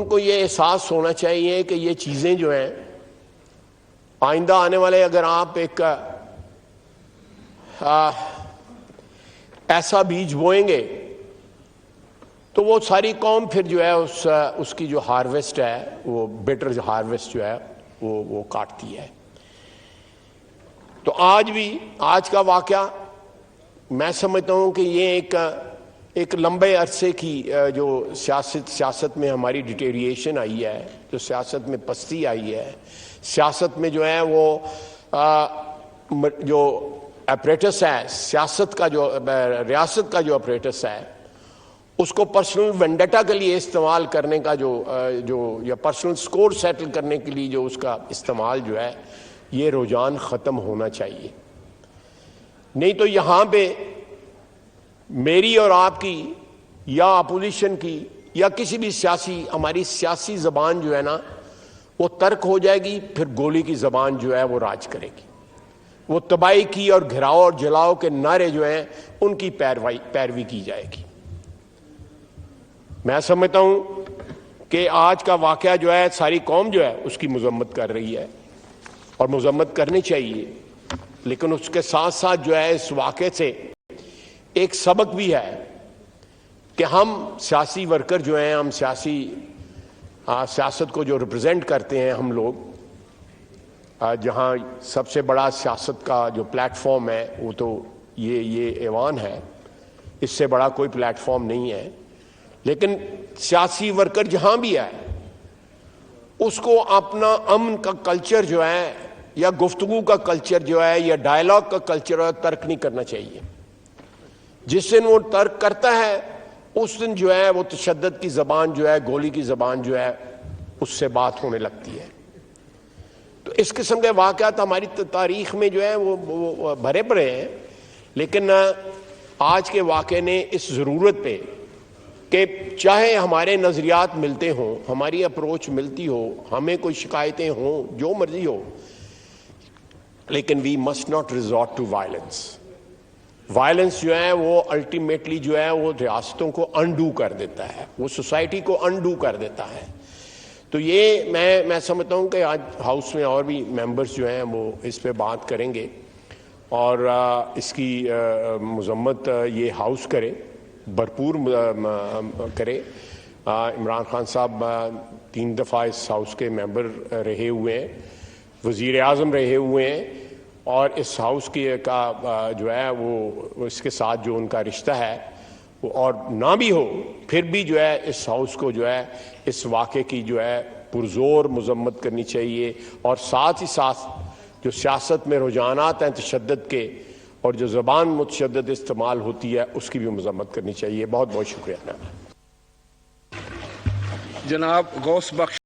ان کو یہ احساس ہونا چاہیے کہ یہ چیزیں جو ہیں آئندہ آنے والے، اگر آپ ایک ایسا بیج بوئیں گے تو وہ ساری قوم پھر جو ہے اس کی جو ہارویسٹ ہے، وہ بیٹر ہارویسٹ جو ہے وہ کاٹتی ہے۔ تو آج بھی آج کا واقعہ میں سمجھتا ہوں کہ یہ ایک لمبے عرصے کی جو سیاست میں ہماری ڈیٹیریشن آئی ہے، جو سیاست میں پستی آئی ہے، سیاست میں جو ہے وہ جو اپریٹس ہے سیاست کا، جو ریاست کا جو اپریٹس ہے، اس کو پرسنل وینڈیٹا کے لیے استعمال کرنے کا جو یا پرسنل سکور سیٹل کرنے کے لیے جو اس کا استعمال جو ہے، یہ رجحان ختم ہونا چاہیے۔ نہیں تو یہاں پہ میری اور آپ کی یا اپوزیشن کی یا کسی بھی ہماری سیاسی زبان جو ہے نا وہ ترک ہو جائے گی، پھر گولی کی زبان جو ہے وہ راج کرے گی۔ وہ تباہی کی اور گھراؤ اور جلاؤ کے نعرے جو ہیں ان کی پیروی کی جائے گی۔ میں سمجھتا ہوں کہ آج کا واقعہ جو ہے ساری قوم جو ہے اس کی مذمت کر رہی ہے اور مذمت کرنی چاہیے، لیکن اس کے ساتھ ساتھ جو ہے اس واقعے سے ایک سبق بھی ہے کہ ہم سیاسی ورکر جو ہیں، ہم سیاست کو جو ریپرزینٹ کرتے ہیں ہم لوگ، جہاں سب سے بڑا سیاست کا جو پلیٹ فارم ہے وہ تو یہ ایوان ہے، اس سے بڑا کوئی پلیٹ فارم نہیں ہے، لیکن سیاسی ورکر جہاں بھی ہے اس کو اپنا امن کا کلچر جو ہے یا گفتگو کا کلچر جو ہے یا ڈائلاگ کا کلچر ترک نہیں کرنا چاہیے۔ جس دن وہ ترک کرتا ہے اس دن جو ہے وہ تشدد کی زبان جو ہے، گولی کی زبان جو ہے، اس سے بات ہونے لگتی ہے۔ تو اس قسم کے واقعات ہماری تاریخ میں جو ہے وہ بھرے پڑے ہیں، لیکن آج کے واقعے نے اس ضرورت پہ کہ چاہے ہمارے نظریات ملتے ہوں، ہماری اپروچ ملتی ہو، ہمیں کوئی شکایتیں ہوں، جو مرضی ہو، لیکن we must not resort to violence. Violence جو ہے وہ الٹیمیٹلی جو ہے وہ ریاستوں کو انڈو کر دیتا ہے، وہ سوسائٹی کو انڈو کر دیتا ہے۔ تو یہ میں سمجھتا ہوں کہ آج ہاؤس میں اور بھی ممبرز جو ہیں وہ اس پہ بات کریں گے اور اس کی مذمت یہ ہاؤس کرے، بھرپور کرے۔ عمران خان صاحب 3 دفعہ اس ہاؤس کے ممبر رہے ہوئے ہیں، وزیر اعظم رہے ہوئے ہیں، اور اس ہاؤس کا جو ہے وہ اس کے ساتھ جو ان کا رشتہ ہے وہ اور نہ بھی ہو پھر بھی جو ہے اس ہاؤس کو جو ہے اس واقعے کی جو ہے پرزور مذمت کرنی چاہیے، اور ساتھ ہی ساتھ جو سیاست میں رجحانات ہیں تشدد کے اور جو زبان متشدد استعمال ہوتی ہے اس کی بھی مذمت کرنی چاہیے۔ بہت بہت شکریہ۔ جناب غوث بخش